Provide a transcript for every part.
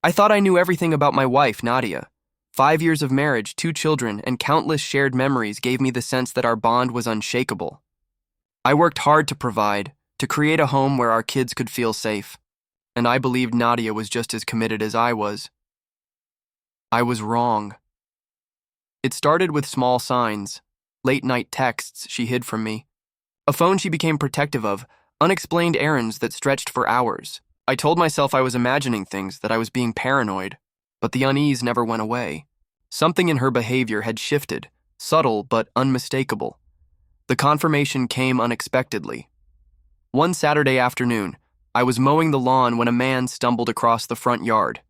I thought I knew everything about my wife, Nadia. 5 years of marriage, 2 children, and countless shared memories gave me the sense that our bond was unshakable. I worked hard to provide, to create a home where our kids could feel safe, and I believed Nadia was just as committed as I was. I was wrong. It started with small signs, late-night texts she hid from me, a phone she became protective of, unexplained errands that stretched for hours. I told myself I was imagining things, that I was being paranoid, but the unease never went away. Something in her behavior had shifted, subtle but unmistakable. The confirmation came unexpectedly. One Saturday afternoon, I was mowing the lawn when a man stumbled across the front yard.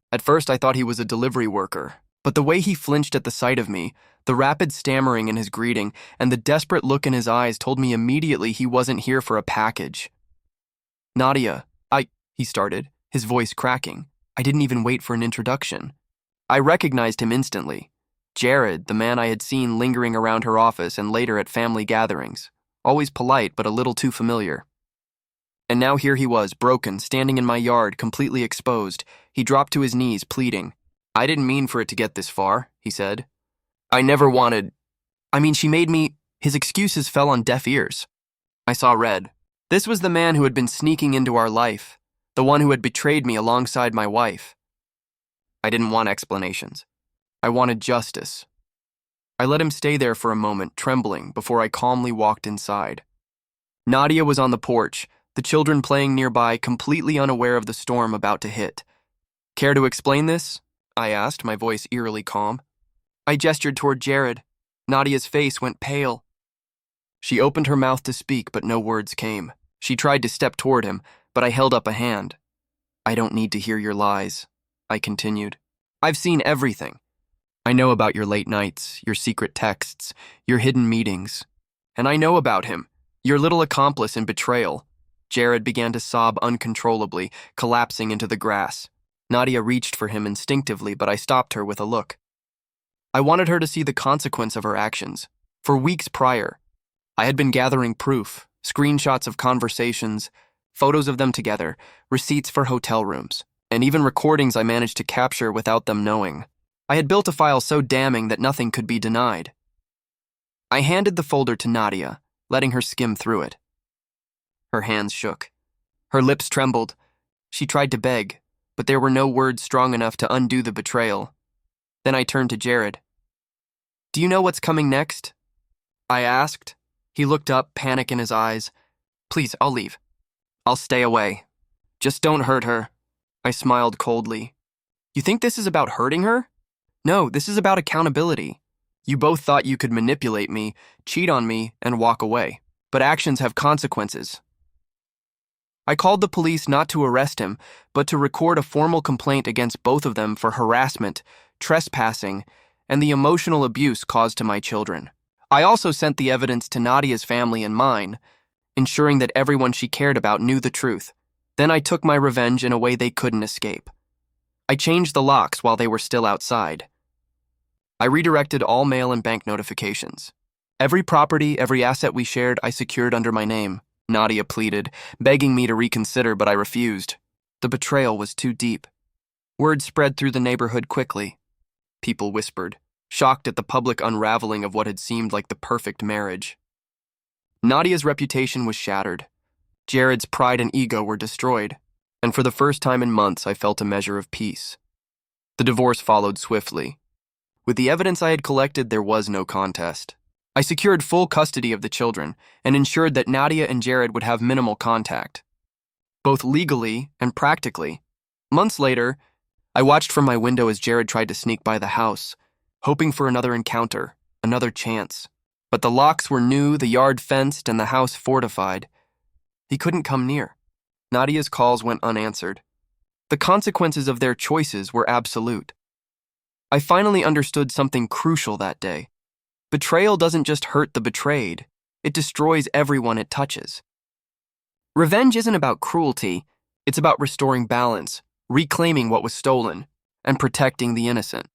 At first, I thought he was a delivery worker, but the way he flinched at the sight of me, the rapid stammering in his greeting, and the desperate look in his eyes told me immediately he wasn't here for a package. "Nadia, he started, his voice cracking. I didn't even wait for an introduction. I recognized him instantly. Jared, the man I had seen lingering around her office and later at family gatherings. Always polite, but a little too familiar. And now here he was, broken, standing in my yard, completely exposed. He dropped to his knees, pleading. "I didn't mean for it to get this far," he said. "I never wanted... she made me..." His excuses fell on deaf ears. I saw red. This was the man who had been sneaking into our life, the one who had betrayed me alongside my wife. I didn't want explanations. I wanted justice. I let him stay there for a moment, trembling, before I calmly walked inside. Nadia was on the porch, the children playing nearby, completely unaware of the storm about to hit. "Care to explain this?" I asked, my voice eerily calm. I gestured toward Jared. Nadia's face went pale. She opened her mouth to speak, but no words came. She tried to step toward him, but I held up a hand. "I don't need to hear your lies," I continued. "I've seen everything. I know about your late nights, your secret texts, your hidden meetings. And I know about him, your little accomplice in betrayal." Jared began to sob uncontrollably, collapsing into the grass. Nadia reached for him instinctively, but I stopped her with a look. I wanted her to see the consequence of her actions. For weeks prior, I had been gathering proof, screenshots of conversations, photos of them together, receipts for hotel rooms, and even recordings I managed to capture without them knowing. I had built a file so damning that nothing could be denied. I handed the folder to Nadia, letting her skim through it. Her hands shook. Her lips trembled. She tried to beg, but there were no words strong enough to undo the betrayal. Then I turned to Jared. "Do you know what's coming next?" I asked. He looked up, panic in his eyes. "Please, I'll leave. I'll stay away. Just don't hurt her." I smiled coldly. "You think this is about hurting her? No, this is about accountability. You both thought you could manipulate me, cheat on me, and walk away. But actions have consequences." I called the police not to arrest him, but to record a formal complaint against both of them for harassment, trespassing, and the emotional abuse caused to my children. I also sent the evidence to Nadia's family and mine, ensuring that everyone she cared about knew the truth. Then I took my revenge in a way they couldn't escape. I changed the locks while they were still outside. I redirected all mail and bank notifications. Every property, every asset we shared, I secured under my name. Nadia pleaded, begging me to reconsider, but I refused. The betrayal was too deep. Word spread through the neighborhood quickly. People whispered, shocked at the public unraveling of what had seemed like the perfect marriage. Nadia's reputation was shattered. Jared's pride and ego were destroyed, and for the first time in months I felt a measure of peace. The divorce followed swiftly. With the evidence I had collected, there was no contest. I secured full custody of the children and ensured that Nadia and Jared would have minimal contact, both legally and practically. Months later, I watched from my window as Jared tried to sneak by the house, hoping for another encounter, another chance. But the locks were new, the yard fenced, and the house fortified. He couldn't come near. Nadia's calls went unanswered. The consequences of their choices were absolute. I finally understood something crucial that day. Betrayal doesn't just hurt the betrayed, it destroys everyone it touches. Revenge isn't about cruelty, it's about restoring balance, reclaiming what was stolen, and protecting the innocent.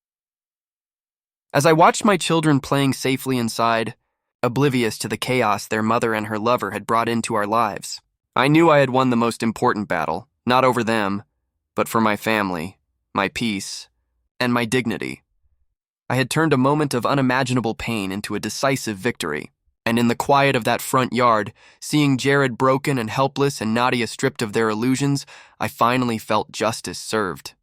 As I watched my children playing safely inside, oblivious to the chaos their mother and her lover had brought into our lives, I knew I had won the most important battle, not over them, but for my family my peace, and my dignity. I had turned a moment of unimaginable pain into a decisive victory, and in the quiet of that front yard, seeing Jared broken and helpless and Nadia stripped of their illusions, I finally felt justice served.